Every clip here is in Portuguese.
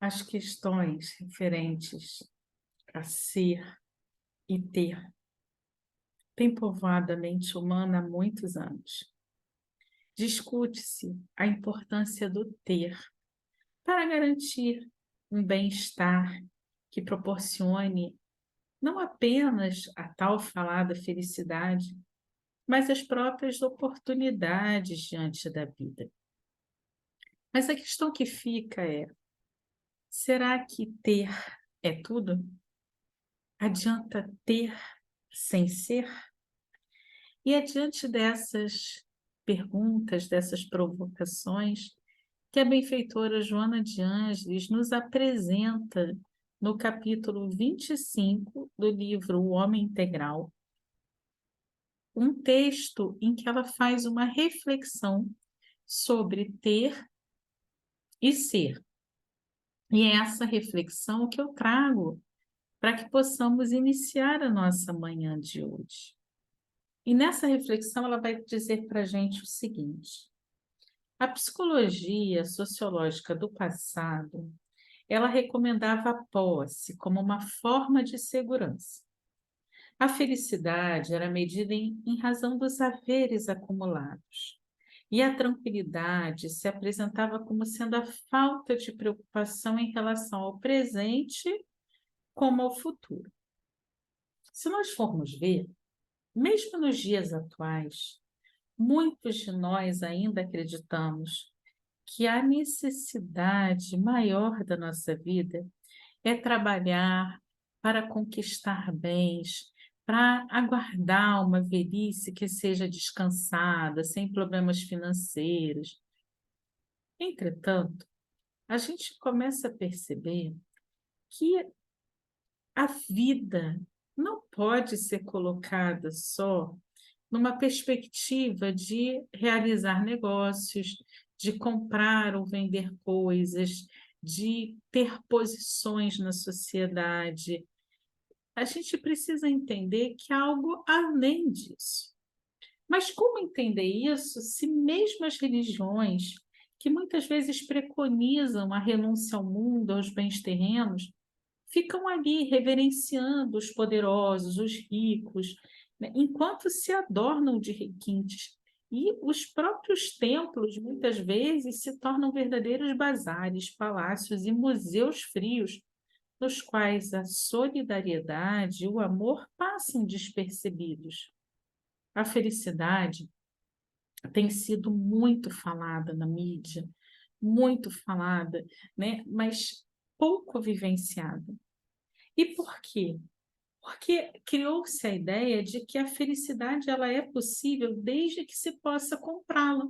As questões referentes a ser e ter têm povoado a mente humana há muitos anos. Discute-se a importância do ter para garantir um bem-estar que proporcione não apenas a tal falada felicidade, mas as próprias oportunidades diante da vida. Mas a questão que fica é: será que ter é tudo? Adianta ter sem ser? E é diante dessas perguntas, dessas provocações, que a benfeitora Joana de Ângeles nos apresenta no capítulo 25 do livro O Homem Integral, um texto em que ela faz uma reflexão sobre ter e ser. E é essa reflexão que eu trago para que possamos iniciar a nossa manhã de hoje. E nessa reflexão ela vai dizer para a gente o seguinte: a psicologia sociológica do passado, ela recomendava a posse como uma forma de segurança. A felicidade era medida em razão dos haveres acumulados. E a tranquilidade se apresentava como sendo a falta de preocupação em relação ao presente como ao futuro. Se nós formos ver, mesmo nos dias atuais, muitos de nós ainda acreditamos que a necessidade maior da nossa vida é trabalhar para conquistar bens, para aguardar uma velhice que seja descansada, sem problemas financeiros. Entretanto, a gente começa a perceber que a vida não pode ser colocada só numa perspectiva de realizar negócios, de comprar ou vender coisas, de ter posições na sociedade. A gente precisa entender que há algo além disso. Mas como entender isso se mesmo as religiões, que muitas vezes preconizam a renúncia ao mundo, aos bens terrenos, ficam ali reverenciando os poderosos, os ricos, né, enquanto se adornam de requintes. E os próprios templos, muitas vezes, se tornam verdadeiros bazares, palácios e museus frios, nos quais a solidariedade e o amor passam despercebidos. A felicidade tem sido muito falada na mídia, muito falada, né? Mas pouco vivenciada. E por quê? Porque criou-se a ideia de que a felicidade ela é possível desde que se possa comprá-la.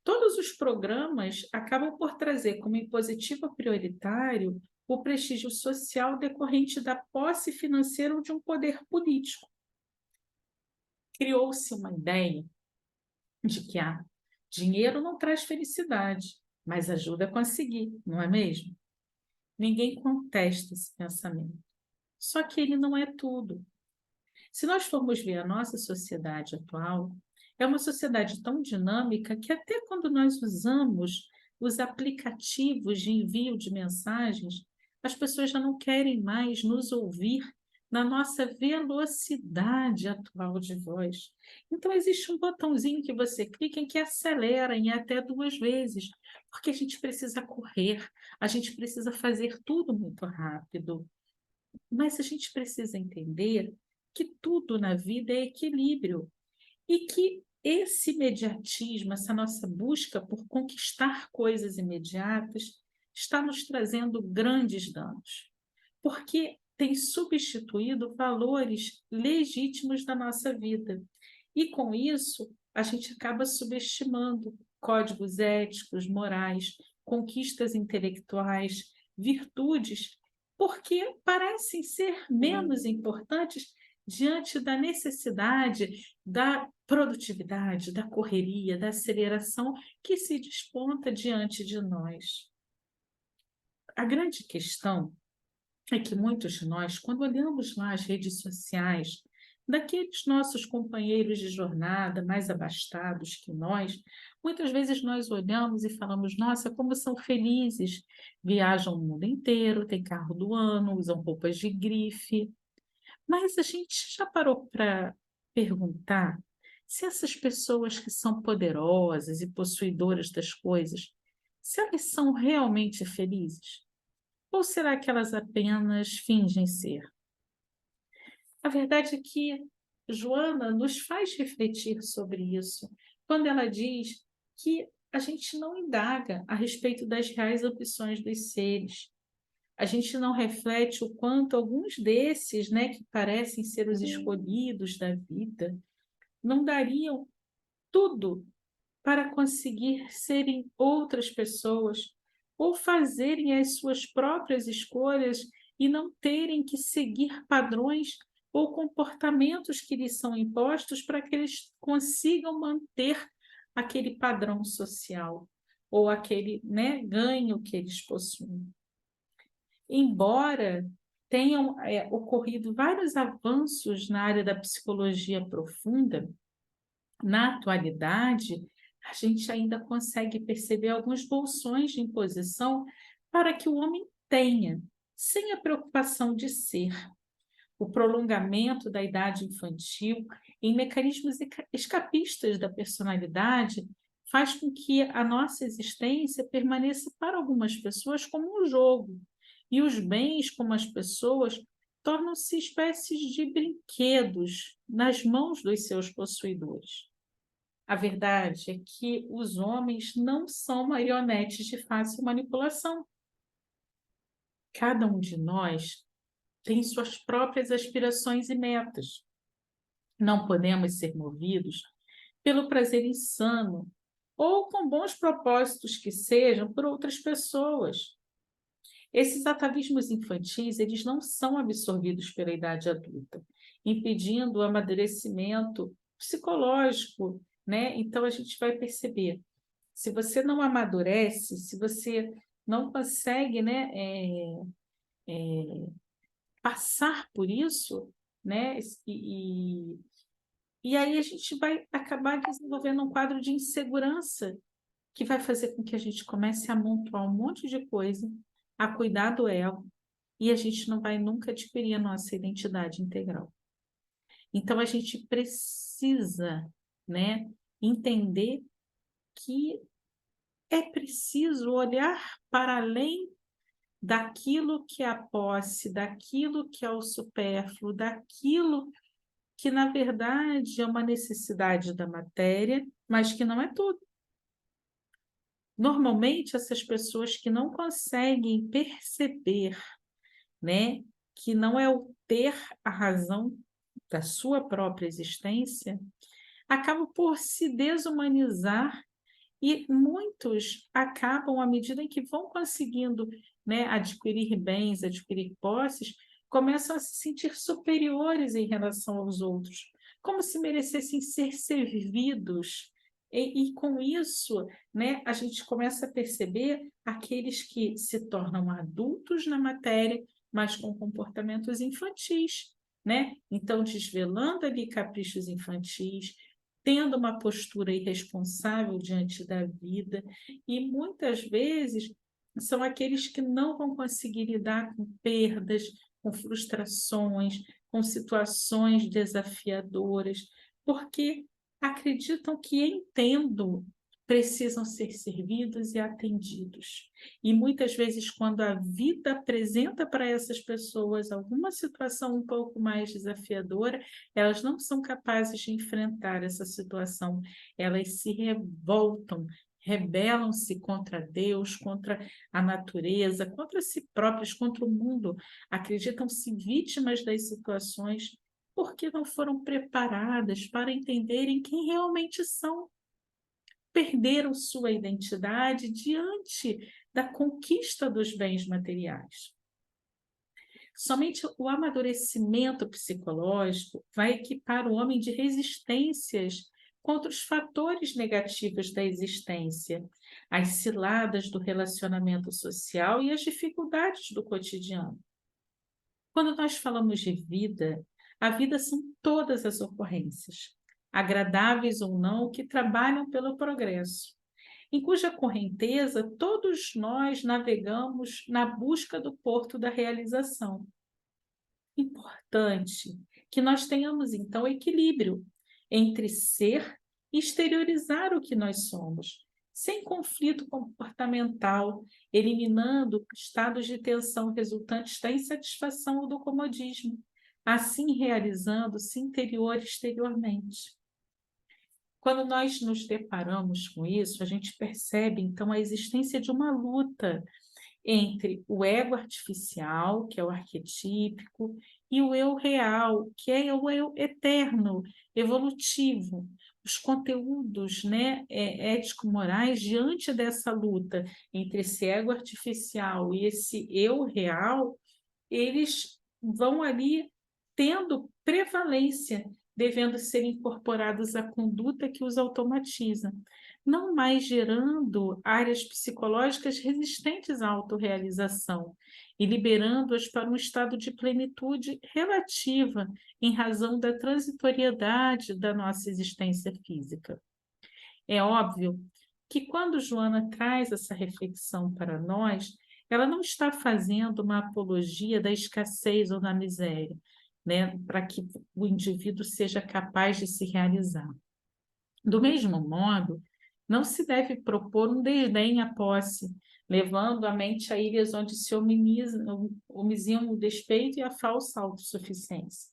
Todos os programas acabam por trazer como impositivo prioritário o prestígio social decorrente da posse financeira ou de um poder político. Criou-se uma ideia de que dinheiro não traz felicidade, mas ajuda a conseguir, não é mesmo? Ninguém contesta esse pensamento. Só que ele não é tudo. Se nós formos ver a nossa sociedade atual, é uma sociedade tão dinâmica que até quando nós usamos os aplicativos de envio de mensagens, as pessoas já não querem mais nos ouvir na nossa velocidade atual de voz. Então, existe um botãozinho que você clica em que acelera em até 2 vezes, porque a gente precisa correr, a gente precisa fazer tudo muito rápido. Mas a gente precisa entender que tudo na vida é equilíbrio e que esse imediatismo, essa nossa busca por conquistar coisas imediatas, está nos trazendo grandes danos, porque tem substituído valores legítimos da nossa vida. E com isso, a gente acaba subestimando códigos éticos, morais, conquistas intelectuais, virtudes, porque parecem ser menos importantes diante da necessidade da produtividade, da correria, da aceleração que se desponta diante de nós. A grande questão é que muitos de nós, quando olhamos lá as redes sociais, daqueles nossos companheiros de jornada mais abastados que nós, Muitas vezes nós olhamos e falamos: "Nossa, como são felizes, viajam o mundo inteiro, têm carro do ano, usam roupas de grife". Mas a gente já parou para perguntar se essas pessoas que são poderosas e possuidoras das coisas, se elas são realmente felizes? Ou será que elas apenas fingem ser? A verdade é que Joana nos faz refletir sobre isso, quando ela diz que a gente não indaga a respeito das reais ambições dos seres. A gente não reflete o quanto alguns desses, né, que parecem ser os escolhidos da vida, não dariam tudo para conseguir serem outras pessoas ou fazerem as suas próprias escolhas e não terem que seguir padrões ou comportamentos que lhes são impostos para que eles consigam manter aquele padrão social ou aquele, né, ganho que eles possuem. Embora tenham ocorrido vários avanços na área da psicologia profunda, na atualidade, a gente ainda consegue perceber alguns bolsões de imposição para que o homem tenha, sem a preocupação de ser. O prolongamento da idade infantil em mecanismos escapistas da personalidade faz com que a nossa existência permaneça para algumas pessoas como um jogo, e os bens, como as pessoas, tornam-se espécies de brinquedos nas mãos dos seus possuidores. A verdade é que os homens não são marionetes de fácil manipulação. Cada um de nós tem suas próprias aspirações e metas. Não podemos ser movidos pelo prazer insano ou com bons propósitos que sejam por outras pessoas. Esses atavismos infantis, eles não são absorvidos pela idade adulta, impedindo o amadurecimento psicológico, né? Então a gente vai perceber, se você não amadurece, se você não consegue, né, passar por isso, né, e aí a gente vai acabar desenvolvendo um quadro de insegurança que vai fazer com que a gente comece a amontoar um monte de coisa, a cuidar do ego, e a gente não vai nunca adquirir a nossa identidade integral. Então a gente precisa, né, entender que é preciso olhar para além daquilo que é a posse, daquilo que é o supérfluo, daquilo que na verdade é uma necessidade da matéria, mas que não é tudo. Normalmente essas pessoas que não conseguem perceber, né, que não é o ter a razão da sua própria existência, acabam por se desumanizar. E muitos acabam, à medida em que vão conseguindo, né, adquirir bens, adquirir posses, começam a se sentir superiores em relação aos outros, como se merecessem ser servidos. E com isso, né, a gente começa a perceber aqueles que se tornam adultos na matéria, mas com comportamentos infantis, né? Então, desvelando ali caprichos infantis, tendo uma postura irresponsável diante da vida, e muitas vezes são aqueles que não vão conseguir lidar com perdas, com frustrações, com situações desafiadoras, porque acreditam que, entendo, precisam ser servidos e atendidos. E muitas vezes, quando a vida apresenta para essas pessoas alguma situação um pouco mais desafiadora, elas não são capazes de enfrentar essa situação, elas se revoltam, rebelam-se contra Deus, contra a natureza, contra si próprias, contra o mundo, acreditam-se vítimas das situações porque não foram preparadas para entenderem quem realmente são. Perderam sua identidade diante da conquista dos bens materiais. Somente o amadurecimento psicológico vai equipar o homem de resistências contra os fatores negativos da existência, as ciladas do relacionamento social e as dificuldades do cotidiano. Quando nós falamos de vida, a vida são todas as ocorrências, agradáveis ou não, que trabalham pelo progresso, em cuja correnteza todos nós navegamos na busca do porto da realização. Importante que nós tenhamos, então, equilíbrio entre ser e exteriorizar o que nós somos, sem conflito comportamental, eliminando estados de tensão resultantes da insatisfação ou do comodismo, assim realizando-se interior e exteriormente. Quando nós nos deparamos com isso, a gente percebe, então, a existência de uma luta entre o ego artificial, que é o arquetípico, e o eu real, que é o eu eterno, evolutivo. Os conteúdos, né, ético-morais, diante dessa luta entre esse ego artificial e esse eu real, eles vão ali tendo prevalência, devendo ser incorporados à conduta que os automatiza, não mais gerando áreas psicológicas resistentes à autorrealização e liberando-as para um estado de plenitude relativa em razão da transitoriedade da nossa existência física. É óbvio que quando Joana traz essa reflexão para nós, ela não está fazendo uma apologia da escassez ou da miséria, né, para que o indivíduo seja capaz de se realizar. Do mesmo modo, não se deve propor um desdém à posse, levando a mente a ilhas onde se omisiam o despeito e a falsa autossuficiência.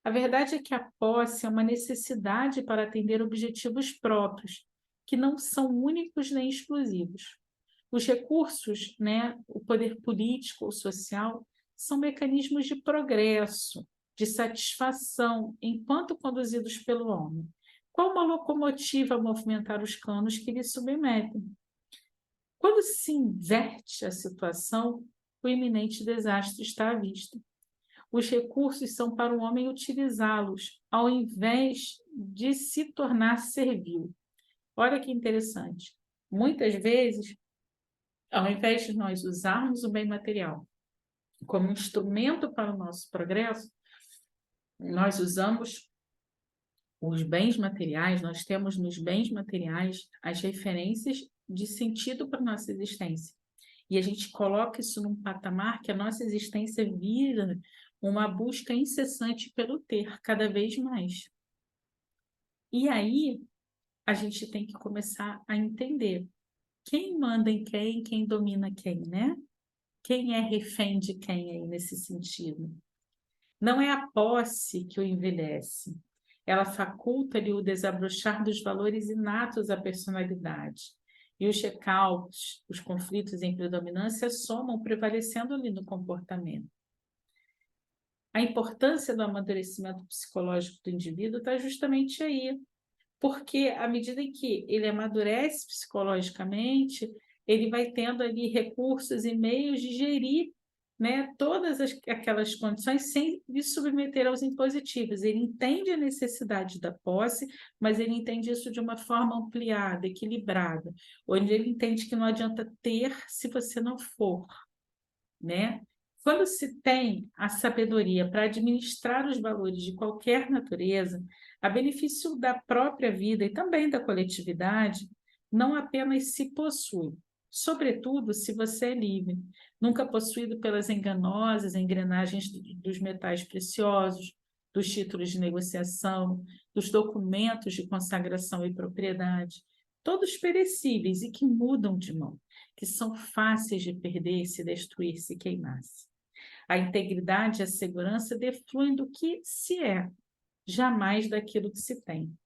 A verdade é que a posse é uma necessidade para atender objetivos próprios, que não são únicos nem exclusivos. Os recursos, né, o poder político ou social, são mecanismos de progresso, de satisfação, enquanto conduzidos pelo homem. Qual uma locomotiva a movimentar os canos que lhe submetem? Quando se inverte a situação, o iminente desastre está à vista. Os recursos são para o homem utilizá-los, ao invés de se tornar servil. Olha que interessante. Muitas vezes, ao invés de nós usarmos o bem material como instrumento para o nosso progresso, nós usamos os bens materiais, nós temos nos bens materiais as referências de sentido para a nossa existência. E a gente coloca isso num patamar que a nossa existência vira uma busca incessante pelo ter, cada vez mais. E aí, a gente tem que começar a entender quem manda em quem domina quem, né? Quem é refém de quem aí nesse sentido? Não é a posse que o envelhece, ela faculta-lhe o desabrochar dos valores inatos à personalidade. E os recalques, os conflitos em predominância somam, prevalecendo-lhe no comportamento. A importância do amadurecimento psicológico do indivíduo está justamente aí, porque à medida em que ele amadurece psicologicamente, ele vai tendo ali recursos e meios de gerir, né, todas aquelas condições sem lhe submeter aos impositivos. Ele entende a necessidade da posse, mas ele entende isso de uma forma ampliada, equilibrada, onde ele entende que não adianta ter se você não for, né? Quando se tem a sabedoria para administrar os valores de qualquer natureza, a benefício da própria vida e também da coletividade, não apenas se possui, sobretudo se você é livre, nunca possuído pelas enganosas engrenagens dos metais preciosos, dos títulos de negociação, dos documentos de consagração e propriedade, todos perecíveis e que mudam de mão, que são fáceis de perder, se destruir, se queimar-se. A integridade e a segurança defluem do que se é, jamais daquilo que se tem.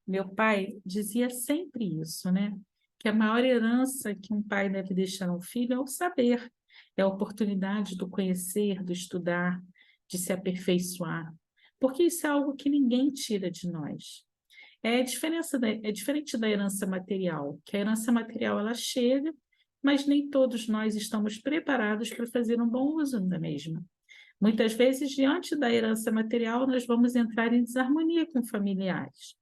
Meu pai dizia sempre isso, né? Que a maior herança que um pai deve deixar ao filho é o saber, é a oportunidade do conhecer, do estudar, de se aperfeiçoar, porque isso é algo que ninguém tira de nós. É diferente da herança material, que a herança material ela chega, mas nem todos nós estamos preparados para fazer um bom uso da mesma. Muitas vezes, diante da herança material, nós vamos entrar em desarmonia com familiares.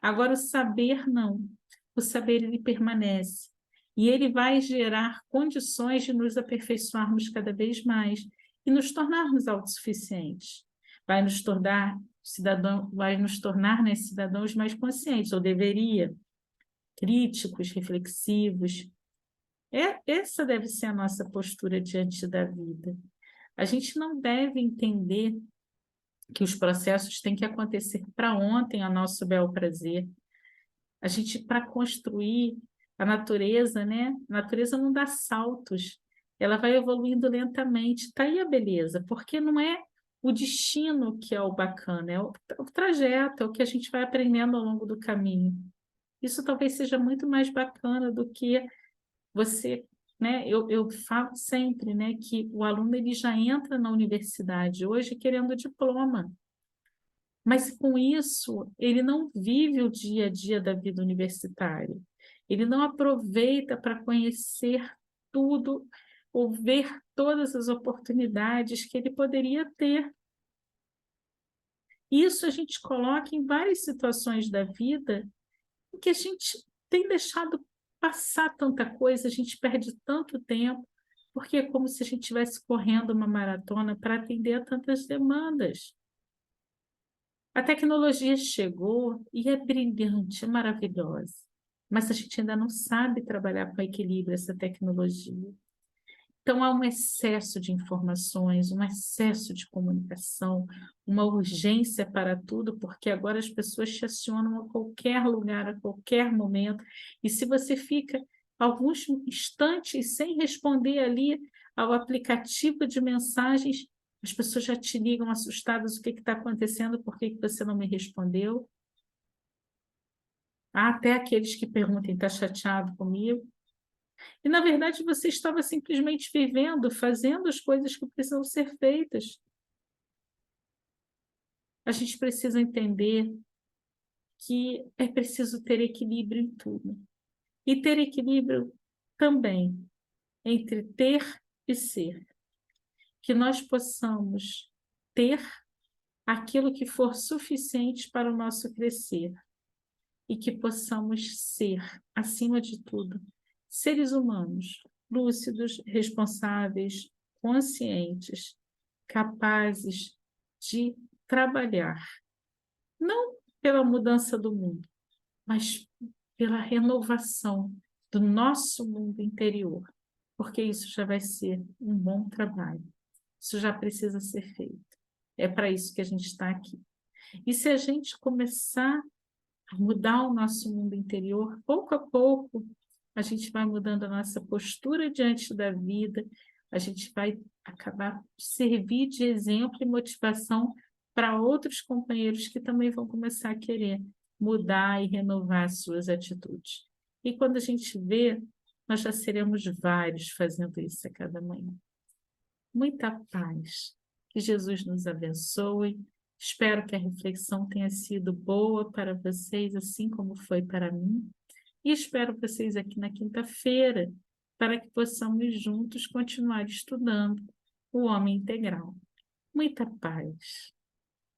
Agora, o saber não. O saber, ele permanece. E ele vai gerar condições de nos aperfeiçoarmos cada vez mais e nos tornarmos autossuficientes. Vai nos tornar vai nos tornar, né, cidadãos mais conscientes, ou deveria, críticos, reflexivos. Essa deve ser a nossa postura diante da vida. A gente não deve entender que os processos têm que acontecer para ontem a nosso bel prazer. A gente, para construir a natureza, né? A natureza não dá saltos, ela vai evoluindo lentamente. Está aí a beleza, porque não é o destino que é o bacana, é o trajeto, é o que a gente vai aprendendo ao longo do caminho. Isso talvez seja muito mais bacana do que você, né? Eu falo sempre, né, que o aluno ele já entra na universidade hoje querendo diploma. Mas com isso, ele não vive o dia a dia da vida universitária. Ele não aproveita para conhecer tudo ou ver todas as oportunidades que ele poderia ter. Isso a gente coloca em várias situações da vida em que a gente tem deixado passar tanta coisa, a gente perde tanto tempo, porque é como se a gente estivesse correndo uma maratona para atender a tantas demandas. A tecnologia chegou e é brilhante, é maravilhosa, mas a gente ainda não sabe trabalhar com equilíbrio essa tecnologia. Então, há um excesso de informações, um excesso de comunicação, uma urgência para tudo, porque agora as pessoas te acionam a qualquer lugar, a qualquer momento, e se você fica alguns instantes sem responder ali ao aplicativo de mensagens, as pessoas já te ligam assustadas, o que está acontecendo, por que você não me respondeu? Há até aqueles que perguntam, está chateado comigo? E, na verdade, você estava simplesmente vivendo, fazendo as coisas que precisam ser feitas. A gente precisa entender que é preciso ter equilíbrio em tudo. E ter equilíbrio também entre ter e ser. Que nós possamos ter aquilo que for suficiente para o nosso crescer. E que possamos ser, acima de tudo, seres humanos, lúcidos, responsáveis, conscientes, capazes de trabalhar, não pela mudança do mundo, mas pela renovação do nosso mundo interior, porque isso já vai ser um bom trabalho, isso já precisa ser feito. É para isso que a gente está aqui. E se a gente começar a mudar o nosso mundo interior, pouco a pouco, a gente vai mudando a nossa postura diante da vida, a gente vai acabar servir de exemplo e motivação para outros companheiros que também vão começar a querer mudar e renovar as suas atitudes. E quando a gente vê, nós já seremos vários fazendo isso a cada manhã. Muita paz. Que Jesus nos abençoe. Espero que a reflexão tenha sido boa para vocês, assim como foi para mim. E espero vocês aqui na quinta-feira, para que possamos juntos continuar estudando o homem integral. Muita paz.